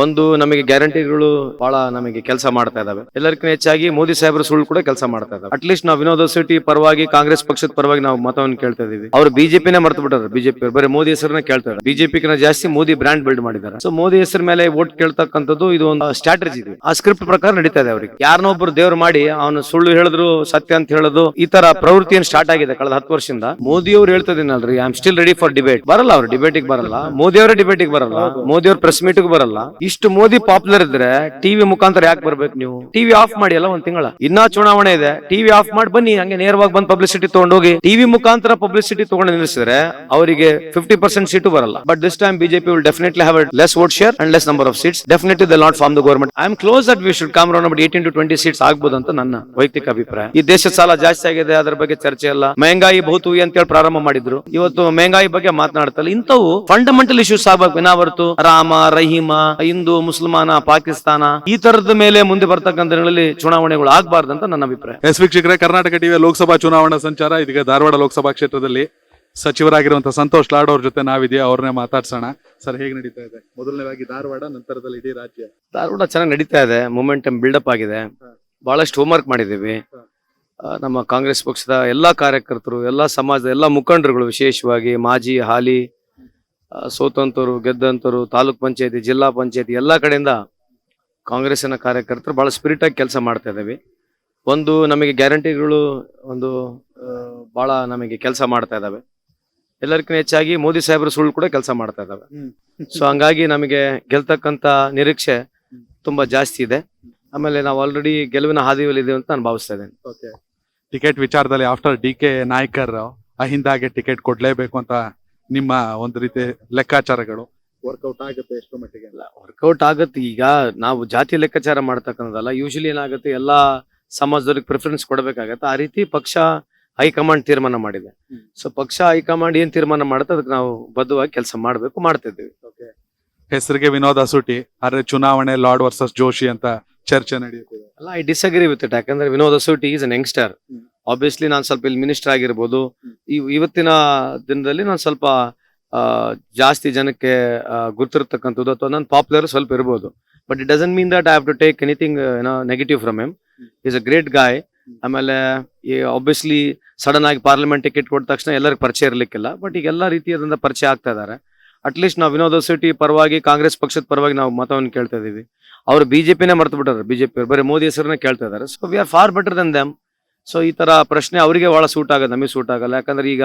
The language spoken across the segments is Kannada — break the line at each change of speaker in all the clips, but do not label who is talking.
ಒಂದು ನಮಗೆ ಗ್ಯಾರಂಟಿಗಳು ಬಹಳ ನಮಗೆ ಕೆಲಸ ಮಾಡ್ತಾ ಇದಾವೆ. ಎಲ್ಲರಿಗಿಂತ ಹೆಚ್ಚಾಗಿ ಮೋದಿ ಸಾಹೇಬರು ಸುಳ್ಳು ಕೂಡ ಕೆಲಸ ಮಾಡ್ತಾ ಇದಾವೆ. ಅಟ್ಲೀಸ್ಟ್ ನಾವು ವಿನೋದ್ ಸೊಸೈಟಿ ಪರವಾಗಿ ಕಾಂಗ್ರೆಸ್ ಪಕ್ಷದ ಪರವಾಗಿ ನಾವು ಮತವನ್ನು ಕೇಳ್ತಾ ಇದೀವಿ. ಅವರು ಬಿಜೆಪಿನೇ ಮರ್ತು ಬಿಟ್ಟರು. ಬಿಜೆಪಿ ಬರೀ ಮೋದಿ ಹೆಸರನ್ನ ಕೇಳ್ತಾ ಇದ್ದಾರೆ. ಬಿಜೆಪಿಗಿನ ಜಾಸ್ತಿ ಮೋದಿ ಬ್ರಾಂಡ್ ಬಿಲ್ಡ್ ಮಾಡಿದ್ದಾರೆ. ಸೊ ಮೋದಿ ಹೆಸರ ಮೇಲೆ ವೋಟ್ ಕೇಳ್ತಕ್ಕಂಥದ್ದು ಇದು ಒಂದು ಸ್ಟ್ರಾಟಜಿ ಇದೆ. ಆ ಸ್ಕ್ರಿಪ್ಟ್ ಪ್ರಕಾರ ನಡೀತಾ ಇದೆ. ಅವರಿಗೆ ಯಾರನ್ನೋ ಒಬ್ರು ದೇವ್ರು ಮಾಡಿ ಅವನು ಸುಳ್ಳು ಹೇಳಿದ್ರು ಸತ್ಯ ಅಂತ ಹೇಳೋದು ಈ ತರ ಪ್ರವೃತ್ತಿ ಏನು ಸ್ಟಾರ್ಟ್ ಆಗಿದೆ ಕಳೆದ 10 ವರ್ಷದಿಂದ. ಮೋದಿ ಅವರು ಹೇಳ್ತದೇನಲ್ರಿ, I am still ready for debate. ಬರಲ್ಲ ಅವರು ಡಿಬೇಟಿಗೆ ಬರಲ್ಲ. ಮೋದಿ ಅವರೇ ಡಿಬೇಟಿಗೆ ಬರಲ್ಲ. ಮೋದಿ ಅವ್ರ ಪ್ರೆಸ್ ಮೀಟ್ಗೆ ಬರಲ್ಲ. ಇಷ್ಟು ಮೋದಿ ಪಾಪ್ಯುಲರ್ ಇದ್ರೆ ಟಿವಿ ಮುಖಾಂತರ ಯಾಕೆ ಬರ್ಬೇಕು? ನೀವು ಟಿವಿ ಆಫ್ ಮಾಡಿ ಅಲ್ಲ ಒಂದ್ ತಿಂಗಳ, ಇನ್ನ ಚುನಾವಣೆ ಇದೆ. ಟಿವಿ ಆಫ್ ಮಾಡಿ ಬನ್ನಿ, ಹಂಗೆ ನೇರವಾಗಿ ಬಂದ್ ಪಬ್ಲಿಸಿಟಿ ತಗೊಂಡೋಗಿ. ಟಿವಿ ಮುಖಾಂತರ ಪಬ್ಲಿಸಿಟಿ ತಗೊಂಡು ನಿಲ್ಲಿಸಿದ್ರೆ ಅವರಿಗೆ 50% ಸೀಟು ಬರಲ್ಲ. But this time BJP will definitely have less vote share and less number of seats. Definitely they not form the government. I am close that we should come around about 18 to 20 seats ಆಗ್ಬೋದು ಅಂತ ನನ್ನ ವೈಯಕ್ತಿಕ ಅಭಿಪ್ರಾಯ. ಈ ದೇಶದ ಸಾಲ ಜಾಸ್ತಿ ಆಗಿದೆ, ಅದರ ಬಗ್ಗೆ ಚರ್ಚೆ ಇಲ್ಲ. ಮಹಂಗಾಯಿ ಬಹುತೂಯಿ ಅಂತ ಹೇಳಿ ಪ್ರಾರಂಭ ಮಾಡಿದ್ರು. ಇವತ್ತು ಮಹಂಗಾಯಿ ಬಗ್ಗೆ ಮಾತನಾಡ್ತಲ್ಲ. ಇಂಥವು ಫಂಡಮೆಂಟಲ್ ಇಶ್ಯೂಸ್ ಆಗ್ಬೇಕು ವಿನಾವರ್ತು ರಾಮ ರಹೀಮ, ಹಿಂದೂ ಮುಸಲ್ಮಾನ, ಪಾಕಿಸ್ತಾನ ಈ ತರದ ಮೇಲೆ ಮುಂದೆ ಬರ್ತಕ್ಕಂಥ ದಿನಗಳಲ್ಲಿ ಚುನಾವಣೆಗಳು ಆಗ್ಬಾರ್ದಂತ ನನ್ನ ಅಭಿಪ್ರಾಯ.
ವೀಕ್ಷಕರೇ, ಕರ್ನಾಟಕ ಟಿವಿಯ ಲೋಕಸಭಾ ಚುನಾವಣಾ ಸಂಚಾರ. ಇದೀಗ ಧಾರವಾಡ ಲೋಕಸಭಾ ಕ್ಷೇತ್ರದಲ್ಲಿ ಸಚಿವರಾಗಿರುವಂತಹ ಸಂತೋಷ್ ಲಾಡ್ ಅವ್ರ ಜೊತೆ ನಾವಿದೆಯಾ, ಅವ್ರನ್ನೇ ಮಾತಾಡ್ಸೋಣ. ಸರ್, ಹೇಗೆ ನಡೀತಾ ಇದೆ? ಮೊದಲನೇದಾಗಿ ಧಾರವಾಡ, ನಂತರದಲ್ಲಿ ಇಡೀ ರಾಜ್ಯ.
ಧಾರವಾಡ ಚೆನ್ನಾಗಿ ನಡೀತಾ ಇದೆ. ಮೊಮೆಂಟಮ್ ಬಿಲ್ಡಪ್ ಆಗಿದೆ. ಬಹಳಷ್ಟು ಹೋಮ್ವರ್ಕ್ ಮಾಡಿದ್ದೀವಿ. ನಮ್ಮ ಕಾಂಗ್ರೆಸ್ ಪಕ್ಷದ ಎಲ್ಲಾ ಕಾರ್ಯಕರ್ತರು, ಎಲ್ಲಾ ಸಮಾಜದ ಎಲ್ಲಾ ಮುಖಂಡರುಗಳು, ವಿಶೇಷವಾಗಿ ಮಾಜಿ ಹಾಲಿ ಸೋತಂತರು ಗೆದ್ದಂತರು, ತಾಲೂಕ್ ಪಂಚಾಯತಿ, ಜಿಲ್ಲಾ ಪಂಚಾಯತಿ ಎಲ್ಲಾ ಕಡೆಯಿಂದ ಕಾಂಗ್ರೆಸ್ಸಿನ ಕಾರ್ಯಕರ್ತರು ಬಹಳ ಸ್ಪಿರಿಟ್ ಆಗಿ ಕೆಲಸ ಮಾಡ್ತಾ ಇದ್ದೀವಿ. ಒಂದು ನಮಗೆ ಗ್ಯಾರಂಟಿಗಳು ಒಂದು ಬಹಳ ನಮಗೆ ಕೆಲಸ ಮಾಡ್ತಾ ಇದಾವೆ. ಎಲ್ಲರಿಗಿಂತ ಹೆಚ್ಚಾಗಿ ಮೋದಿ ಸಾಹೇಬರು ಸುಳ್ಳು ಕೂಡ ಕೆಲಸ ಮಾಡ್ತಾ ಇದಾವೆ. ಸೊ ಹಂಗಾಗಿ ನಮಗೆ ಗೆಲ್ತಕ್ಕಂತ ನಿರೀಕ್ಷೆ ತುಂಬಾ ಜಾಸ್ತಿ ಇದೆ. ಆಮೇಲೆ ನಾವು ಆಲ್ರೆಡಿ ಗೆಲುವಿನ ಹಾದಿಯಲ್ಲಿ ಇದೀವಿ ಅಂತ ನಾನು ಭಾವಿಸ್ತಾ ಇದ್ದೇನೆ.
ಟಿಕೆಟ್ ವಿಚಾರದಲ್ಲಿ ಆಫ್ಟರ್ ಡಿ.ಕೆ. ನಾಯ್ಕರ್ ಅಹಿಂದಾಗೆ ಟಿಕೆಟ್ ಕೊಡ್ಲೇಬೇಕು ಅಂತ ನಿಮ್ಮ ಒಂದು ರೀತಿ ಲೆಕ್ಕಾಚಾರಗಳು ವರ್ಕೌಟ್ ಆಗುತ್ತೆ ಎಷ್ಟು ಮಟ್ಟಿಗೆ?
ವರ್ಕೌಟ್ ಆಗುತ್ತೆ. ಈಗ ನಾವು ಜಾತಿ ಲೆಕ್ಕಾಚಾರ ಮಾಡ್ತಕ್ಕಂಥದ್ದಲ್ಲ. ಯೂಶಲಿ ಏನಾಗುತ್ತೆ, ಎಲ್ಲಾ ಸಮಾಜದವ್ರಿಗೆ ಪ್ರಿಫರೆನ್ಸ್ ಕೊಡಬೇಕಾಗತ್ತೆ. ಆ ರೀತಿ ಪಕ್ಷ ಹೈಕಮಾಂಡ್ ತೀರ್ಮಾನ ಮಾಡಿದೆ. ಸೊ ಪಕ್ಷ ಹೈಕಮಾಂಡ್ ಏನ್ ತೀರ್ಮಾನ ಮಾಡುತ್ತೆ ಅದಕ್ಕೆ ನಾವು ಬದ್ಧವಾಗಿ ಕೆಲಸ ಮಾಡ್ತಿದ್ದೀವಿ.
ಹೆಸರಿಗೆ ವಿನೋದ್ ಅಸೂಟಿ, ಆದ್ರೆ ಚುನಾವಣೆ ಲಾರ್ಡ್ ವರ್ಸಸ್ ಜೋಶಿ ಅಂತ ಚರ್ಚೆ ನಡೆಯುತ್ತಿದೆ
ಅಲ್ಲ. I disagree with it. ಯಾಕಂದ್ರೆ Vinod Asooti is an youngster. Obviously ನಾನು ಸ್ವಲ್ಪ ಇಲ್ಲಿ ಮಿನಿಸ್ಟರ್ ಆಗಿರ್ಬೋದು. ಇವತ್ತಿನ ದಿನದಲ್ಲಿ ನಾನು ಸ್ವಲ್ಪ ಜಾಸ್ತಿ ಜನಕ್ಕೆ ಗುರ್ತಿರ್ತಕ್ಕಂಥದ್ದು ಅಥವಾ ನಾನು ಪಾಪ್ಯುಲರ್ ಸ್ವಲ್ಪ ಇರ್ಬೋದು. But it doesn't mean that I have to take anything negative from him. Is a great guy. ಆಮೇಲೆ ಆಬ್ವಿಯಸ್ಲಿ ಸಡನ್ ಆಗಿ ಪಾರ್ಲಿಮೆಂಟ್ ಟಿಕೆಟ್ ಕೊಟ್ಟ ತಕ್ಷಣ ಎಲ್ಲರಿಗೂ ಪರಿಚಯ ಇರ್ಲಿಕ್ಕಿಲ್ಲ. ಬಟ್ ಈಗ ಎಲ್ಲಾ ರೀತಿಯಾದಂತ ಪರಿಚಯ ಆಗ್ತಾ ಇದಾರೆ. ಅಟ್ಲೀಸ್ಟ್ ನಾವು ವಿನೋದ್ ಸೊಸೈಟಿ ಪರವಾಗಿ ಕಾಂಗ್ರೆಸ್ ಪಕ್ಷದ ಪರವಾಗಿ ನಾವು ಮತವನ್ನು ಕೇಳ್ತಾ ಇದೀವಿ. ಅವರು ಬಿಜೆಪಿನೇ ಮರ್ತು ಬಿಟ್ಟರು. ಬಿಜೆಪಿ ಬರೀ ಮೋದಿ ಹೆಸರನ್ನ ಕೇಳ್ತಾ ಇದಾರೆ. So we are for better than them. So ಈ ತರ ಪ್ರಶ್ನೆ ಅವರಿಗೆ ಬಹಳ ಸೂಟ್ ಆಗೋದು, ನಮಗೆ ಸೂಟ್ ಆಗಲ್ಲ. ಯಾಕಂದ್ರೆ ಈಗ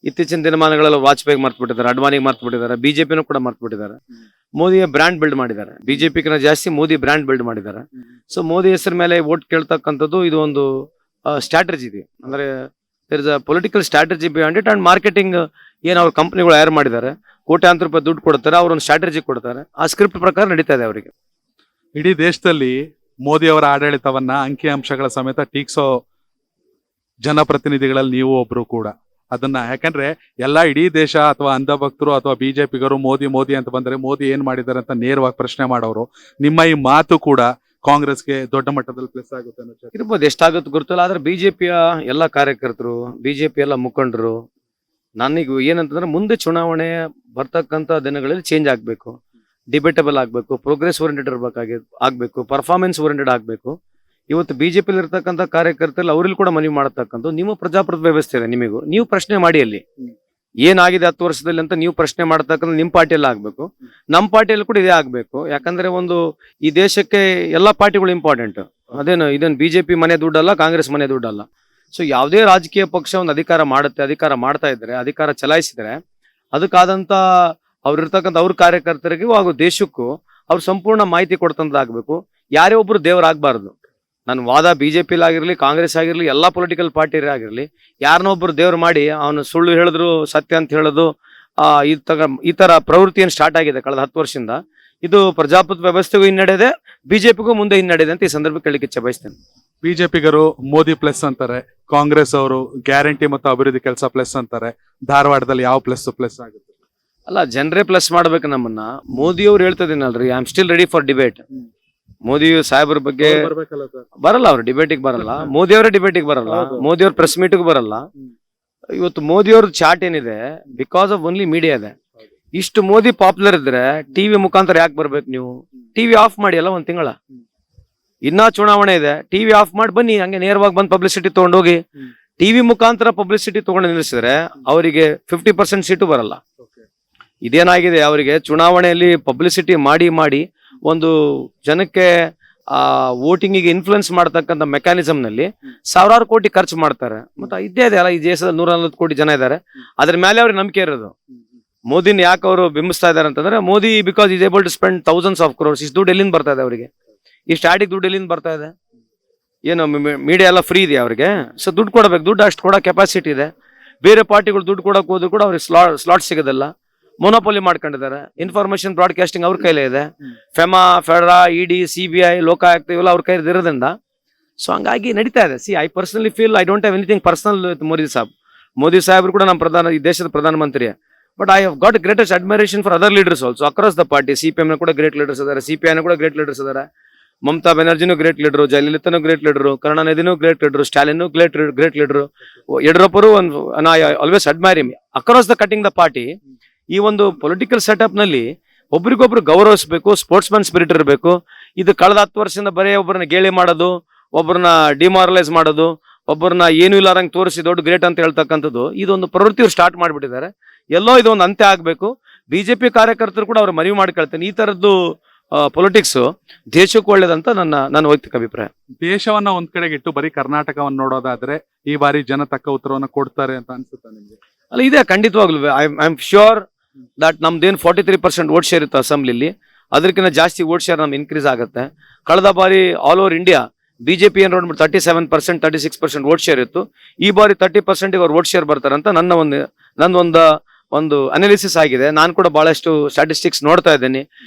ಇತ್ತೀಚಿನ ದಿನಮಾನಗಳಲ್ಲಿ ವಾಜಪೇಯಿ ಮರ್ತು ಬಿಟ್ಟಿದ್ದಾರೆ, ಅಡ್ವಾನಿಗೆ ಮರ್ತು ಬಿಟ್ಟಿದ್ದಾರೆ, ಬಿಜೆಪಿನೂ ಕೂಡ ಮರ್ತು ಬಿಟ್ಟಿದ್ದಾರೆ. ಮೋದಿಯ ಬ್ರಾಂಡ್ ಬಿಲ್ಡ್ ಮಾಡಿದ್ದಾರೆ. ಬಿಜೆಪಿಗಿನ ಜಾಸ್ತಿ ಮೋದಿ ಬ್ರಾಂಡ್ ಬಿಲ್ಡ್ ಮಾಡಿದ್ದಾರೆ. ಸೊ ಮೋದಿ ಹೆಸರ ಮೇಲೆ ವೋಟ್ ಕೇಳ್ತಕ್ಕಂಥದ್ದು ಇದು ಒಂದು ಸ್ಟ್ರಾಟಜಿ ಇದೆ. ಅಂದ್ರೆ there is a political strategy behind it. And marketing ಏನ್ ಅವ್ರ ಕಂಪನಿಗಳು ಹೈರ್ ಮಾಡಿದ್ದಾರೆ, ಕೋಟ್ಯಾಂತರ ರೂಪಾಯಿ ದುಡ್ಡು ಕೊಡ್ತಾರೆ, ಅವ್ರೊಂದು ಸ್ಟ್ರಾಟಜಿ ಕೊಡ್ತಾರೆ. ಆ ಸ್ಕ್ರಿಪ್ಟ್ ಪ್ರಕಾರ ನಡೀತಾ ಇದೆ ಅವರಿಗೆ.
ಇಡೀ ದೇಶದಲ್ಲಿ ಮೋದಿ ಅವರ ಆಡಳಿತವನ್ನ ಅಂಕಿ ಅಂಶಗಳ ಸಮೇತ ಟೀಕ್ಸೋ ಜನಪ್ರತಿನಿಧಿಗಳಲ್ಲಿ ನೀವು ಒಬ್ರು ಕೂಡ. ಅದನ್ನ ಯಾಕಂದ್ರೆ ಎಲ್ಲಾ ಇಡೀ ದೇಶ ಅಥವಾ ಅಂಧ ಭಕ್ತರು ಅಥವಾ ಬಿಜೆಪಿಗರು ಮೋದಿ ಮೋದಿ ಅಂತ ಬಂದ್ರೆ ಮೋದಿ ಏನ್ ಮಾಡಿದ್ದಾರೆ ಅಂತ ನೇರವಾಗಿ ಪ್ರಶ್ನೆ ಮಾಡೋರು. ನಿಮ್ಮ ಈ ಮಾತು ಕೂಡ ಕಾಂಗ್ರೆಸ್ಗೆ ದೊಡ್ಡ ಮಟ್ಟದಲ್ಲಿ ಪ್ಲಸ್ ಆಗುತ್ತೆ
ಇರ್ಬೋದು. ಎಷ್ಟಾಗುತ್ತೆ ಗೊತ್ತಿಲ್ಲ. ಆದ್ರೆ ಬಿಜೆಪಿಯ ಎಲ್ಲಾ ಕಾರ್ಯಕರ್ತರು, ಬಿಜೆಪಿ ಎಲ್ಲ ಮುಖಂಡರು, ನನಗೂ ಏನಂತಂದ್ರೆ ಮುಂದೆ ಚುನಾವಣೆ ಬರ್ತಕ್ಕಂತ ದಿನಗಳಲ್ಲಿ ಚೇಂಜ್ ಆಗ್ಬೇಕು, ಡಿಬೇಟಬಲ್ ಆಗ್ಬೇಕು, ಪ್ರೋಗ್ರೆಸ್ ಓರಿಯೆಂಟೆಡ್ ಆಗ್ಬೇಕು, ಪರ್ಫಾರ್ಮೆನ್ಸ್ ಓರಿಯೆಂಟೆಡ್ ಆಗ್ಬೇಕು. ಇವತ್ತು ಬಿಜೆಪಿಲಿ ಇರ್ತಕ್ಕಂಥ ಕಾರ್ಯಕರ್ತರಲ್ಲಿ ಅವ್ರಲ್ಲಿ ಕೂಡ ಮನವಿ ಮಾಡತಕ್ಕಂಥ ನಿಮ್ಮ ಪ್ರಜಾಪ್ರಭುತ್ವ ವ್ಯವಸ್ಥೆ ಇದೆ. ನಿಮಗೂ ನೀವು ಪ್ರಶ್ನೆ ಮಾಡಿ ಅಲ್ಲಿ ಏನಾಗಿದೆ 10 ವರ್ಷದಲ್ಲಿ ಅಂತ ನೀವು ಪ್ರಶ್ನೆ ಮಾಡತಕ್ಕಂಥ ನಿಮ್ ಪಾರ್ಟಿಯಲ್ಲಿ ಆಗ್ಬೇಕು, ನಮ್ಮ ಪಾರ್ಟಿಯಲ್ಲಿ ಕೂಡ ಇದೇ ಆಗ್ಬೇಕು. ಯಾಕಂದ್ರೆ ಒಂದು ಈ ದೇಶಕ್ಕೆ ಎಲ್ಲಾ ಪಾರ್ಟಿಗಳು ಇಂಪಾರ್ಟೆಂಟ್. ಇದೇನು ಬಿಜೆಪಿ ಮನೆ ದುಡ್ಡಲ್ಲ, ಕಾಂಗ್ರೆಸ್ ಮನೆ ದುಡ್ಡಲ್ಲ. ಸೊ ಯಾವುದೇ ರಾಜಕೀಯ ಪಕ್ಷ ಒಂದು ಅಧಿಕಾರ ಮಾಡ್ತಾ ಇದ್ರೆ, ಅಧಿಕಾರ ಚಲಾಯಿಸಿದ್ರೆ ಅದಕ್ಕಾದಂತ ಅವ್ರಿರ್ತಕ್ಕಂಥ ಅವ್ರ ಕಾರ್ಯಕರ್ತರಿಗೂ ಹಾಗೂ ದೇಶಕ್ಕೂ ಅವ್ರು ಸಂಪೂರ್ಣ ಮಾಹಿತಿ ಕೊಡ್ತಂತಾಗ್ಬೇಕು. ಯಾರೇ ಒಬ್ರು ದೇವರಾಗಬಾರ್ದು. ನನ್ನ ವಾದ ಬಿಜೆಪಿ ಆಗಿರ್ಲಿ, ಕಾಂಗ್ರೆಸ್ ಆಗಿರ್ಲಿ, ಎಲ್ಲಾ ಪೊಲಿಟಿಕಲ್ ಪಾರ್ಟಿ ಆಗಿರ್ಲಿ, ಯಾರನ್ನೊಬ್ರು ದೇವ್ರು ಮಾಡಿ ಅವನು ಸುಳ್ಳು ಹೇಳಿದ್ರು ಸತ್ಯ ಅಂತ ಹೇಳೋದು ಈ ತರ ಪ್ರವೃತ್ತಿ ಏನು ಸ್ಟಾರ್ಟ್ ಆಗಿದೆ ಕಳೆದ 10 ವರ್ಷದಿಂದ. ಇದು ಪ್ರಜಾಪ್ರಭುತ್ವ ವ್ಯವಸ್ಥೆಗೂ ಹಿನ್ನಡೆದೆ, ಬಿಜೆಪಿಗೂ ಮುಂದೆ ಹಿನ್ನಡೆದೆ ಅಂತ ಈ ಸಂದರ್ಭಕ್ಕೆ ಹೇಳಲಿಕ್ಕೆ ಇಚ್ಛೆ ಬಯಸ್ತೇನೆ.
ಬಿಜೆಪಿಗರು ಮೋದಿ ಪ್ಲಸ್ ಅಂತಾರೆ, ಕಾಂಗ್ರೆಸ್ ಅವರು ಗ್ಯಾರಂಟಿ ಮತ್ತು ಅಭಿವೃದ್ಧಿ ಕೆಲಸ ಪ್ಲಸ್ ಅಂತಾರೆ. ಧಾರವಾಡದಲ್ಲಿ ಯಾವ ಪ್ಲಸ್ ಆಗುತ್ತೆ?
ಅಲ್ಲ, ಜನರೇ ಪ್ಲಸ್ ಮಾಡ್ಬೇಕು ನಮ್ಮನ್ನ. ಮೋದಿ ಅವ್ರು ಹೇಳ್ತದೇನಲ್ರಿ, I am still ready for debate. Modi ಸಾಹೇಬ್ರ ಬಗ್ಗೆ ಬರಲ್ಲ, ಅವ್ರು ಡಿಬೇಟಿಗೆ ಬರಲ್ಲ. ಮೋದಿ ಅವರೇ ಡಿಬೇಟಿಗೆ ಬರಲ್ಲ. ಮೋದಿ ಅವ್ರ ಪ್ರೆಸ್ ಮೀಟ್ಗೂ ಬರಲ್ಲ. ಇವತ್ತು ಮೋದಿ ಅವ್ರ ಚಾಟ್ ಏನಿದೆ ಬಿಕಾಸ್ ಆಫ್ ಓನ್ಲಿ ಮೀಡಿಯಾ ಇದೆ. ಇಷ್ಟು ಮೋದಿ ಪಾಪ್ಯುಲರ್ ಇದ್ರೆ ಟಿವಿ ಮುಖಾಂತರ ಯಾಕೆ ಬರ್ಬೇಕು ನೀವು? ಟಿವಿ ಆಫ್ ಮಾಡಿ ಅಲ್ಲ ಒಂದ್ ತಿಂಗಳ, ಇನ್ನ ಚುನಾವಣೆ ಇದೆ, ಟಿವಿ ಆಫ್ ಮಾಡಿ ಬನ್ನಿ, ಹಂಗೆ ನೇರವಾಗಿ ಬಂದು ಪಬ್ಲಿಸಿಟಿ ತಗೊಂಡೋಗಿ. ಟಿವಿ ಮುಖಾಂತರ ಪಬ್ಲಿಸಿಟಿ ತಗೊಂಡು ನಿಲ್ಲಿಸಿದ್ರೆ ಅವರಿಗೆ 50% ಸೀಟು ಬರಲ್ಲ. ಇದೇನಾಗಿದೆ, ಅವರಿಗೆ ಚುನಾವಣೆಯಲ್ಲಿ ಪಬ್ಲಿಸಿಟಿ ಮಾಡಿ ಮಾಡಿ ಒಂದು ಜನಕ್ಕೆ ವೋಟಿಂಗಿಗೆ ಇನ್ಫ್ಲುಯೆನ್ಸ್ ಮಾಡ್ತಕ್ಕಂಥ ಮೆಕ್ಯಾನಿಸಮ್ ನಲ್ಲಿ ಸಾವಿರಾರು ಕೋಟಿ ಖರ್ಚು ಮಾಡ್ತಾರೆ. ಮತ್ತೆ ಇದ್ದೇ ಇದೆ ಅಲ್ಲ, ಈ ದೇಶದಲ್ಲಿ 140 ಕೋಟಿ ಜನ ಇದ್ದಾರೆ, ಅದ್ರ ಮೇಲೆ ಅವ್ರಿಗೆ ನಂಬಿಕೆ ಇರೋದು. ಮೋದಿನ ಯಾಕೆ ಅವರು ಬಿಂಬಿಸ್ತಾ ಇದಾರೆ ಅಂತಂದ್ರೆ, Modi because is able to spend thousands of crores. ಇಷ್ಟು ದುಡ್ಡು ಎಲ್ಲಿಂದ ಬರ್ತಾ ಇದೆ ಅವರಿಗೆ? ಈ ಸ್ಟಾಟಿಕ್ ದುಡ್ಡು ಎಲ್ಲಿಂದ ಬರ್ತಾ ಇದೆ? ಏನು ಮೀಡಿಯಾ ಎಲ್ಲ ಫ್ರೀ ಇದೆಯಾ ಅವ್ರಿಗೆ? ಸೊ ದುಡ್ಡು ಕೊಡಬೇಕು, ದುಡ್ಡು ಅಷ್ಟು ಕೊಡೋ ಕೆಪಾಸಿಟಿ ಇದೆ. ಬೇರೆ ಪಾರ್ಟಿಗಳು ದುಡ್ಡು ಕೊಡಕ್ ಹೋದ್ರು ಕೂಡ ಅವ್ರಿಗೆ ಸ್ಲಾಟ್ ಸಿಗೋದಿಲ್ಲ, ಮೊನೋಪೊಲಿ ಮಾಡ್ಕೊಂಡಿದ್ದಾರೆ. ಇನ್ಫಾರ್ಮೇಶನ್ ಬ್ರಾಡ್ಕಾಸ್ಟಿಂಗ್ ಅವ್ರ ಕೈಲೇ ಇದೆ. ಫೆಮಾ, ಫೆಡರಾ, ಇಡಿ, CBI, ಲೋಕಾಯುಕ್ತ ಇವೆಲ್ಲ ಅವ್ರ ಕೈ ಇರೋದ್ರಿಂದ ಸೊ ಹಂಗಾಗಿ ನಡೀತಾ ಇದೆ. I personally feel I don't have anything personal with Modi ಸಾಹೇಬ್ರು ಕೂಡ ನಮ್ಮ ಈ ದೇಶದ ಪ್ರಧಾನಮಂತ್ರಿ. But I have got greatest admiration for other leaders also across the party. CPM ಕೂಡ ಗ್ರೇಟ್ ಲೀಡರ್ಸ್ ಇದ್ದಾರೆ, CPI ಕೂಡ ಗ್ರೇಟ್ ಲೀಡರ್ಸ್ ಇದ್ದಾರೆ. ಮಮತಾ ಬೆನರ್ಜಿನೂ ಗ್ರೇಟ್ ಲೀಡರು, ಜಯಲಲಿತಾನು ಗ್ರೇಟ್ ಲೀಡರು, ಕರುಣಾನಿಧಿನೂ great leader, Stalin great leader, ಯಡಿಯೂರಪ್ಪರು always admire him across the cutting the party. ಈ ಒಂದು ಪೊಲಿಟಿಕಲ್ ಸೆಟಪ್ ನಲ್ಲಿ ಒಬ್ರಿಗೊಬ್ರು ಗೌರವಿಸಬೇಕು, ಸ್ಪೋರ್ಟ್ಸ್ ಮ್ಯಾನ್ ಸ್ಪಿರಿಟ್ ಇರಬೇಕು. ಇದು ಕಳೆದ 10 ವರ್ಷದಿಂದ ಬರೀ ಒಬ್ಬರನ್ನ ಗೇಲಿ ಮಾಡೋದು, ಒಬ್ಬರನ್ನ ಡಿಮಾರಲೈಸ್ ಮಾಡೋದು, ಒಬ್ಬರನ್ನ ಏನು ಇಲ್ಲಾರಂಗ್ ತೋರಿಸಿ ದೊಡ್ಡ ಗ್ರೇಟ್ ಅಂತ ಹೇಳ್ತಕ್ಕಂಥದ್ದು, ಇದೊಂದು ಪ್ರವೃತ್ತಿ ಅವ್ರು ಸ್ಟಾರ್ಟ್ ಮಾಡ್ಬಿಟ್ಟಿದ್ದಾರೆ. ಎಲ್ಲೋ ಇದೊಂದು ಅಂತ್ಯ ಆಗ್ಬೇಕು. ಬಿಜೆಪಿ ಕಾರ್ಯಕರ್ತರು ಕೂಡ ಅವ್ರು ಮನವಿ ಮಾಡ್ಕೊಳ್ತೇನೆ, ಈ ತರದ್ದು ಪೊಲಿಟಿಕ್ಸ್ ದೇಶಕ್ಕೂ ಒಳ್ಳೇದಂತ ನನ್ನ ವೈಯಕ್ತಿಕ ಅಭಿಪ್ರಾಯ.
ದೇಶವನ್ನ ಒಂದ್ ಕಡೆಗೆ ಇಟ್ಟು ಬರೀ ಕರ್ನಾಟಕವನ್ನ ನೋಡೋದಾದ್ರೆ ಈ ಬಾರಿ ಜನ ತಕ್ಕ ಉತ್ತರವನ್ನ ಕೊಡ್ತಾರೆ ಅಂತ ಅನ್ಸುತ್ತಾ ನಿಮ್ಗೆ?
ಅಲ್ಲ, ಇದೆ ಖಂಡಿತವಾಗ್ಲು. ಐ ಆಮ್ ಶ್ಯೂರ್ ದಟ್ ನಮ್ದೇನು 43% ವೋಟ್ ಶೇರ್ ಇತ್ತು ಅಸೆಂಬ್ಲಿಲಿ, ಅದಕ್ಕಿಂತ ಜಾಸ್ತಿ ವೋಟ್ ಶೇರ್ ನಮ್ಗೆ ಇನ್ಕ್ರೀಸ್ ಆಗುತ್ತೆ. ಕಳೆದ ಬಾರಿ ಆಲ್ ಓವರ್ ಇಂಡಿಯಾ ಬಿಜೆಪಿ ಏನ್ ನೋಡ್ಬಿಟ್ಟು 37%, 36% ವೋಟ್ ಶೇರ್ ಇತ್ತು. ಈ ಬಾರಿ 30% ಅವ್ರು ವೋಟ್ ಶೇರ್ ಬರ್ತಾರಂತ ಒಂದು ಅನಾಲಿಸಿಸ್ ಆಗಿದೆ. ನಾನು ಕೂಡ ಬಹಳಷ್ಟು ಸ್ಟಾಟಿಸ್ಟಿಕ್ಸ್ ನೋಡ್ತಾ ಇದ್ದೇನೆ.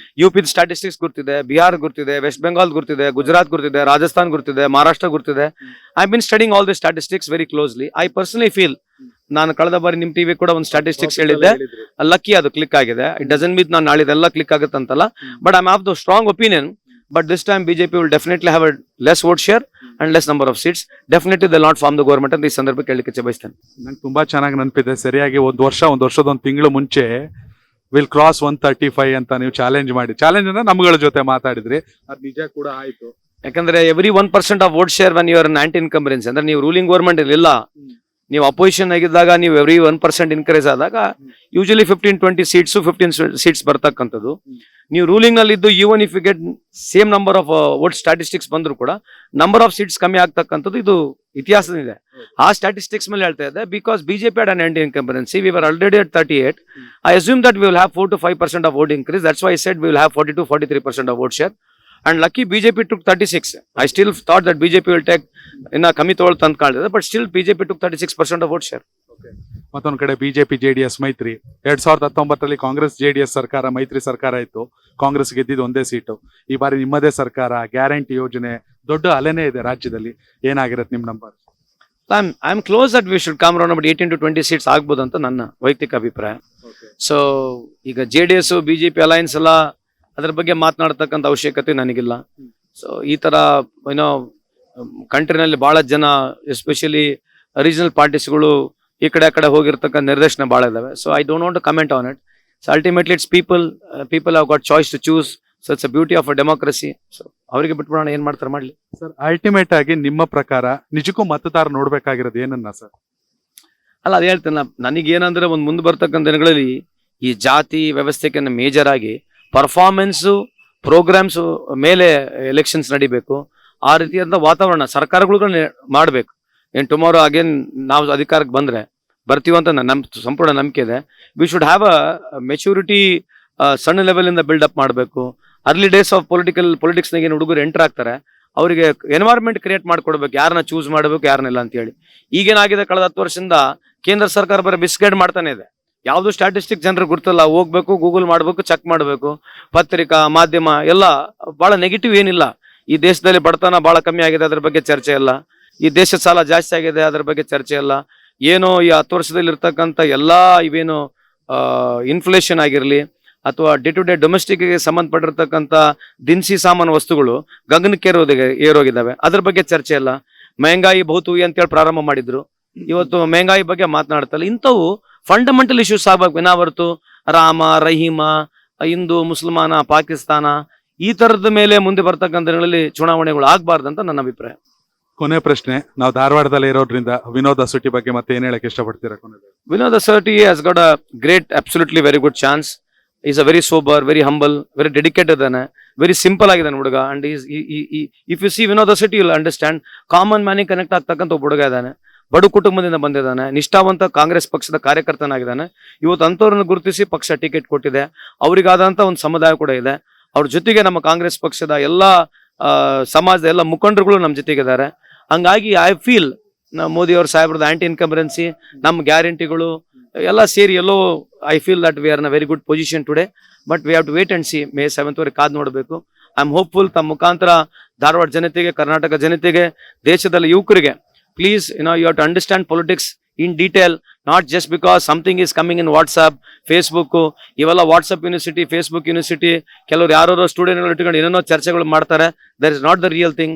UP ಸ್ಟಾಟಿಸ್ಟಿಕ್ಸ್ ಗುರ್ತಿದೆ, ಬಿಹಾರ್ ಗುರ್ತಿದೆ, ವೆಸ್ಟ್ ಬೆಂಗಾಲ್ ಗುರ್ತಿದೆ, ಗುಜರಾತ್ ಗುರ್ತಿದೆ, ರಾಜಸ್ಥಾನ್ ಗುರ್ತಿದೆ, ಮಹಾರಾಷ್ಟ್ರ ಗುರ್ತಿದೆ. I been studying all the statistics very closely. I personally feel, ನಾನು ಕಳೆದ ಬಾರಿ ನಿಮ್ ಟಿವಿ ಕೂಡ ಒಂದು ಸ್ಟಾಟಿಸ್ಟಿಕ್ಸ್ ಹೇಳಿದ್ದೆ, ಲಕ್ಕಿ ಅದು ಕ್ಲಿಕ್ ಆಗಿದೆ. ಇಟ್ ಡಸಂಟ್ ಮೀನ್ ನಾನು ನಾಳಿದೆಲ್ಲ ಕ್ಲಿಕ್ ಆಗುತ್ತೆ ಅಂತಲ್ಲ, but I have the strong opinion. But this time BJP will definitely have a less vote share and less number of seats. Definitely they'll not form the government ಅಂತ ಈ ಸಂದರ್ಭಕ್ಕೆ ಹೇಳಲಿಕ್ಕೆ ಬಯಸ್ತೇನೆ.
ನಂಗೆ ತುಂಬಾ ಚೆನ್ನಾಗಿ ನೆನಪಿದೆ. ಸರಿಯಾಗಿ ಒಂದು ತಿಂಗಳು ಮುಂಚೆ ವಿಲ್ ಕ್ರಾಸ್ 135 ಅಂತ ನೀವು ಚಾಲೆಂಜ್ ಅಂದ್ರೆ ನಮ್ಗಳ ಜೊತೆ ಮಾತಾಡಿದ್ರಿ. ಅದು ನಿಜ ಕೂಡ ಆಯ್ತು.
ಯಾಕಂದ್ರೆ every 1% of vote share when you are an anti incumbency, ಅಂದ್ರೆ ನೀವು ರೂಲಿಂಗ್ ಗವರ್ಮೆಂಟ್ ಇರಲಿಲ್ಲ, ನೀವು ಅಪೋಸಿಷನ್ ಆಗಿದ್ದಾಗ ನೀವು ಎವ್ರಿ 1% ಇನ್ಕ್ರೀಸ್ ಆದಾಗ ಯೂಶಲಿ 15-20 ಸೀಟ್ಸ್ 15 ಸೀಟ್ಸ್ ಬರ್ತಕ್ಕಂಥದ್ದು. ನೀವು ರೂಲಿಂಗ್ ನಲ್ಲಿ ಇದ್ದು even if you get same number of vote statistics ಬಂದ್ರು ಕೂಡ ನಂಬರ್ ಆಫ್ ಸೀಟ್ಸ್ ಕಮ್ಮಿ ಆಗ್ತಕ್ಕಂಥದ್ದು ಇದು ಇತಿಹಾಸದಿದೆ. ಆ ಸ್ಟಾಟಿಸ್ಟಿಕ್ಸ್ ಮೇಲೆ ಹೇಳ್ತಾ ಇದೆ. Because BJP had an anti incumbency, we were already at 38. I assume that we will have 4 to 5% of vote increase. That's why I said we will have 42-43% of vote share. And lucky BJP took 36. I still thought that BJP will take ಇನ್ನ ಕಮ್ಮಿ ತಗೊಳ್ತ ಅಂತ ಕಾಣ್ತಿದೆ, but still BJP took 36% of vote share.
ಮತ್ತೊಂದ್ ಕಡೆ ಬಿಜೆಪಿ JDS ಮೈತ್ರಿ 2019 ಕಾಂಗ್ರೆಸ್ JDS ಸರ್ಕಾರ ಮೈತ್ರಿ ಸರ್ಕಾರ ಇತ್ತು. ಕಾಂಗ್ರೆಸ್ ಗೆದ್ದಿದ್ದು ಒಂದೇ ಸೀಟು. ಈ ಬಾರಿ ನಿಮ್ಮದೇ ಸರ್ಕಾರ, ಗ್ಯಾರಂಟಿ ಯೋಜನೆ ದೊಡ್ಡ ಅಲೆನೇ ಇದೆ ರಾಜ್ಯದಲ್ಲಿ. ಏನಾಗಿರುತ್ತೆ ನಿಮ್ number?
I am close that we should come around about 18 to 20 seats ಆಗ್ಬೋದು ಅಂತ ನನ್ನ ವೈಯಕ್ತಿಕ ಅಭಿಪ್ರಾಯ. ಸೊ ಈಗ JDS BJP ಅಲೈನ್ಸ್ ಎಲ್ಲ ಅದ್ರ ಬಗ್ಗೆ ಮಾತನಾಡ್ತಕ್ಕಂಥ ಅವಶ್ಯಕತೆ ನನಗಿಲ್ಲ. ಸೊ ಈ ತರ ಏನೋ ಕಂಟ್ರಿನಲ್ಲಿ ಬಹಳ ಜನ ಎಸ್ಪೆಷಲಿ ರೀಜನಲ್ ಪಾರ್ಟೀಸ್ಗಳು ಈ ಕಡೆ ಆ ಕಡೆ ಹೋಗಿರ್ತಕ್ಕಂಥ ನಿರ್ದೇಶನ ಬಹಳ ಇದಾವೆ. So I don't want to comment on it. So ultimately it's people have got choice to choose. So it's a beauty of a democracy. So ಅವರಿಗೆ ಬಿಟ್ಬಿಡೋಣ, ಏನ್ ಮಾಡ್ತಾರೆ ಮಾಡ್ಲಿ.
ಸರ್, ಅಲ್ಟಿಮೇಟ್ ಆಗಿ ನಿಮ್ಮ ಪ್ರಕಾರ ನಿಜಕ್ಕೂ ಮತದಾರ ನೋಡ್ಬೇಕಾಗಿರೋದು ಏನನ್ನ ಸರ್?
ಅಲ್ಲ, ಅದು ಹೇಳ್ತೇನೆ ನನಗೇನಂದ್ರೆ ಒಂದು ಮುಂದೆ ಬರ್ತಕ್ಕಂಥ ದಿನಗಳಲ್ಲಿ ಈ ಜಾತಿ ವ್ಯವಸ್ಥೆಗೆ ಮೇಜರ್ ಆಗಿ ಪರ್ಫಾರ್ಮೆನ್ಸು ಪ್ರೋಗ್ರಾಮ್ಸ್ ಮೇಲೆ ಎಲೆಕ್ಷನ್ಸ್ ನಡಿಬೇಕು. ಆ ರೀತಿಯಾದ ವಾತಾವರಣ ಸರ್ಕಾರಗಳು ಮಾಡಬೇಕು. ಏನ್ ಟುಮಾರೋ ಅಗೇನ್ ನಾವು ಅಧಿಕಾರಕ್ಕೆ ಬರ್ತೀವಂತ ನಮ್ ಸಂಪೂರ್ಣ ನಂಬಿಕೆ ಇದೆ. We should have a maturity ಸಣ್ಣ ಲೆವೆಲ್ ಇಂದ ಬಿಲ್ಡ್ ಅಪ್ ಮಾಡಬೇಕು. ಅರ್ಲಿ ಡೇಸ್ ಆಫ್ ಪೊಲಿಟಿಕ್ಸ್ ನಾಗ ಏನು ಹುಡುಗರು ಎಂಟರ್ ಆಗ್ತಾರೆ, ಅವರಿಗೆ ಎನ್ವೈರನ್ಮೆಂಟ್ ಕ್ರಿಯೇಟ್ ಮಾಡ್ಕೊಡ್ಬೇಕು, ಯಾರನ್ನ ಚೂಸ್ ಮಾಡಬೇಕು ಯಾರನ್ನೆಲ್ಲ ಅಂತ ಹೇಳಿ. ಈಗೇನಾಗಿದೆ, ಕಳೆದ 10 ವರ್ಷದಿಂದ ಕೇಂದ್ರ ಸರ್ಕಾರ ಬರೀ ಮಿಸ್ಗೈಡ್ ಮಾಡ್ತಾನೆ ಇದೆ. ಯಾವ್ದು ಸ್ಟಾಟಿಸ್ಟಿಕ್ ಜನರಿಗೆ ಗುರ್ತಲ್ಲ, ಹೋಗ್ಬೇಕು ಗೂಗಲ್ ಮಾಡ್ಬೇಕು, ಚೆಕ್ ಮಾಡ್ಬೇಕು. ಪತ್ರಿಕಾ ಮಾಧ್ಯಮ ಎಲ್ಲ ಬಹಳ ನೆಗೆಟಿವ್ ಏನಿಲ್ಲ. ಈ ದೇಶದಲ್ಲಿ ಬಡತನ ಬಹಳ ಕಮ್ಮಿ ಆಗಿದೆ, ಅದ್ರ ಬಗ್ಗೆ ಚರ್ಚೆ ಇಲ್ಲ. ಈ ದೇಶದ ಸಾಲ ಜಾಸ್ತಿ ಆಗಿದೆ, ಅದ್ರ ಬಗ್ಗೆ ಚರ್ಚೆ ಇಲ್ಲ. ಏನೋ ಈ 10 ವರ್ಷದಲ್ಲಿ ಇರ್ತಕ್ಕಂಥ ಎಲ್ಲಾ ಇವೇನು ಇನ್ಫ್ಲೇಷನ್ ಆಗಿರ್ಲಿ ಅಥವಾ ಡೇ ಟು ಡೇ ಡೊಮೆಸ್ಟಿಕ್ ಗೆ ಸಂಬಂಧಪಟ್ಟಿರ್ತಕ್ಕಂಥ ದಿನಸಿ ಸಾಮಾನು ವಸ್ತುಗಳು ಗಗನಕ್ಕೆ ಏರೋಗಿದ್ದಾವೆ, ಅದ್ರ ಬಗ್ಗೆ ಚರ್ಚೆ ಇಲ್ಲ. ಮೆಹಂಗಾಯಿ ಬಹುತು ಅಂತೇಳಿ ಪ್ರಾರಂಭ ಮಾಡಿದ್ರು, ಇವತ್ತು ಮೆಹಂಗಾಯಿ ಬಗ್ಗೆ ಮಾತನಾಡ್ತಲ್ಲ. ಇಂಥವು ಫಂಡಮೆಂಟಲ್ ಇಶ್ಯೂಸ್ ಆಗ್ಬೇಕು. ಹೊರತು ರಾಮ, ರಹೀಮ, ಹಿಂದೂ, ಮುಸಲ್ಮಾನ, ಪಾಕಿಸ್ತಾನ ಈ ತರದ ಮೇಲೆ ಮುಂದೆ ಬರ್ತಕ್ಕಂಥ ದಿನಗಳಲ್ಲಿ ಚುನಾವಣೆಗಳು ಆಗ್ಬಾರ್ದಂತ ನನ್ನ ಅಭಿಪ್ರಾಯ.
ಕೊನೆ ಪ್ರಶ್ನೆ, ನಾವು ಧಾರವಾಡದಲ್ಲಿ ಇರೋದ್ರಿಂದ ವಿನೋದ್ ಅಸೂಟಿ ಬಗ್ಗೆ ಮತ್ತೆ ಏನ್ ಹೇಳಕ್ ಇಷ್ಟಪಡ್ತೀರಾ ಕೊನೆಯಲ್ಲಿ?
Vinod Asserti has got a great, absolutely very good chance. He's a very sober, very humble, very dedicated and very simple ಆಗಿದ್ದಾನೆ ಹುಡುಗ. And if you see Vinod Asserti, you'll understand common ಮ್ಯಾನಿಗೆ ಕನೆಕ್ಟ್ ಆಗ್ತಕ್ಕಂಥ ಒಬ್ಬ ಹುಡುಗ ಇದ್ದಾನೆ. ಬಡ ಕುಟುಂಬದಿಂದ ಬಂದಿದ್ದಾನೆ, ನಿಷ್ಠಾವಂತ ಕಾಂಗ್ರೆಸ್ ಪಕ್ಷದ ಕಾರ್ಯಕರ್ತನಾಗಿದ್ದಾನೆ. ಇವತ್ತು ಅಂಥವ್ರನ್ನು ಗುರುತಿಸಿ ಪಕ್ಷ ಟಿಕೆಟ್ ಕೊಟ್ಟಿದೆ. ಅವರಿಗಾದಂತ ಒಂದು ಸಮುದಾಯ ಕೂಡ ಇದೆ. ಅವ್ರ ಜೊತೆಗೆ ನಮ್ಮ ಕಾಂಗ್ರೆಸ್ ಪಕ್ಷದ ಎಲ್ಲಾ ಸಮಾಜದ ಎಲ್ಲ ಮುಖಂಡರುಗಳು ನಮ್ಮ ಜೊತೆಗಿದ್ದಾರೆ. ಹಂಗಾಗಿ ಐ ಫೀಲ್ ಮೋದಿ ಅವ್ರ ಸಾಹೇಬ್ರದ ಆಂಟಿ ಇನ್ಕಂಬರೆನ್ಸಿ, ನಮ್ಮ ಗ್ಯಾರಂಟಿಗಳು ಎಲ್ಲ ಸೇರಿ ಎಲ್ಲೋ I feel that we are in a very good position today. But we have to wait and see. May 7th ವರೆಗೆ ಕಾದ್ ನೋಡಬೇಕು. ಐ ಆಮ್ ಹೋಪ್ಫುಲ್ ತಮ್ಮ ಮುಖಾಂತರ ಧಾರವಾಡ ಜನತೆಗೆ, ಕರ್ನಾಟಕ ಜನತೆಗೆ, ದೇಶದ ಯುವಕರಿಗೆ, please you have to understand politics in detail, not just because something is coming in WhatsApp, Facebook. ಇವೆಲ್ಲ ವಾಟ್ಸ್ಆಪ್ ಯೂನಿವರ್ಸಿಟಿ, ಫೇಸ್ಬುಕ್ ಯೂನಿವರ್ಸಿಟಿ, ಕೆಲವರು ಯಾರೋ ಸ್ಟೂಡೆಂಟ್ಗಳು ಇಟ್ಕೊಂಡು ಏನೇನೋ ಚರ್ಚೆಗಳು ಮಾಡ್ತಾರೆ. That is not the real thing.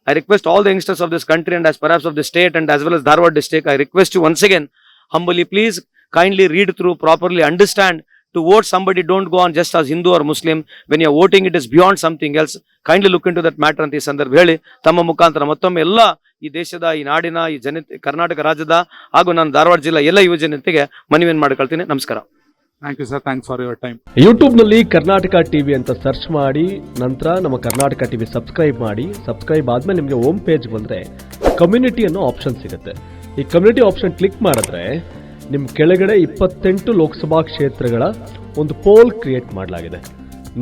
I request all the youngsters of this country and as perhaps of the state and as well as Dharwad district, I request you once again, humbly, please kindly read through, properly understand. To vote somebody, don't go on just as Hindu or Muslim. When you're voting, it is beyond something else. Kindly look into that matter ಅಂತ ಈ ಸಂದರ್ಭ ಹೇಳಿ ತಮ್ಮ ಮುಖಾಂತರ ಮತ್ತೊಮ್ಮೆ ಎಲ್ಲ ಈ ದೇಶದ, ಈ ನಾಡಿನ, ಈ ಜನತೆ, ಕರ್ನಾಟಕ ರಾಜ್ಯದ ಹಾಗೂ ನಾನು ಧಾರವಾಡ ಜಿಲ್ಲಾ ಎಲ್ಲ ಯುವ ಜನತೆಗೆ ಮನವಿಯನ್ನು ಮಾಡ್ಕೊಳ್ತೀನಿ. ನಮಸ್ಕಾರ.
Thank you sir, thanks for your time.
ಯೂಟ್ಯೂಬ್ನಲ್ಲಿ ಕರ್ನಾಟಕ ಟಿವಿ ಅಂತ ಸರ್ಚ್ ಮಾಡಿ, ನಂತರ ನಮ್ಮ ಕರ್ನಾಟಕ ಟಿವಿ ಸಬ್ಸ್ಕ್ರೈಬ್ ಮಾಡಿ. ಸಬ್ಸ್ಕ್ರೈಬ್ ಆದ್ಮೇಲೆ ನಿಮಗೆ ಹೋಮ್ ಪೇಜ್ ಬಂದರೆ ಕಮ್ಯುನಿಟಿ ಅನ್ನೋ ಆಪ್ಷನ್ ಸಿಗುತ್ತೆ. ಈ ಕಮ್ಯುನಿಟಿ ಆಪ್ಷನ್ ಕ್ಲಿಕ್ ಮಾಡಿದ್ರೆ ನಿಮ್ಮ ಕೆಳಗಡೆ 28 ಲೋಕಸಭಾ ಕ್ಷೇತ್ರಗಳ ಒಂದು ಪೋಲ್ ಕ್ರಿಯೇಟ್ ಮಾಡಲಾಗಿದೆ.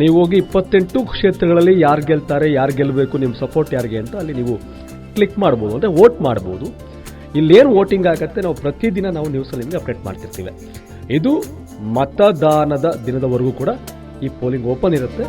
ನೀವು ಹೋಗಿ 28 ಕ್ಷೇತ್ರಗಳಲ್ಲಿ ಯಾರು ಗೆಲ್ತಾರೆ, ಯಾರು ಗೆಲ್ಲಬೇಕು, ನಿಮ್ಮ ಸಪೋರ್ಟ್ ಯಾರಿಗೆ ಅಂತ ಅಲ್ಲಿ ನೀವು ಕ್ಲಿಕ್ ಮಾಡ್ಬೋದು, ಅಂದರೆ ವೋಟ್ ಮಾಡ್ಬೋದು. ಇಲ್ಲೇನು ವೋಟಿಂಗ್ ಆಗುತ್ತೆ ನಾವು ಪ್ರತಿದಿನ ನಾವು ನ್ಯೂಸಲ್ಲಿ ನಿಮಗೆ ಅಪ್ಡೇಟ್ ಮಾಡ್ತಿರ್ತೀವಿ. ಇದು ಮತದಾನದ ದಿನದವರೆಗೂ ಕೂಡ ಈ ಪೋಲಿಂಗ್ ಓಪನ್ ಇರುತ್ತೆ.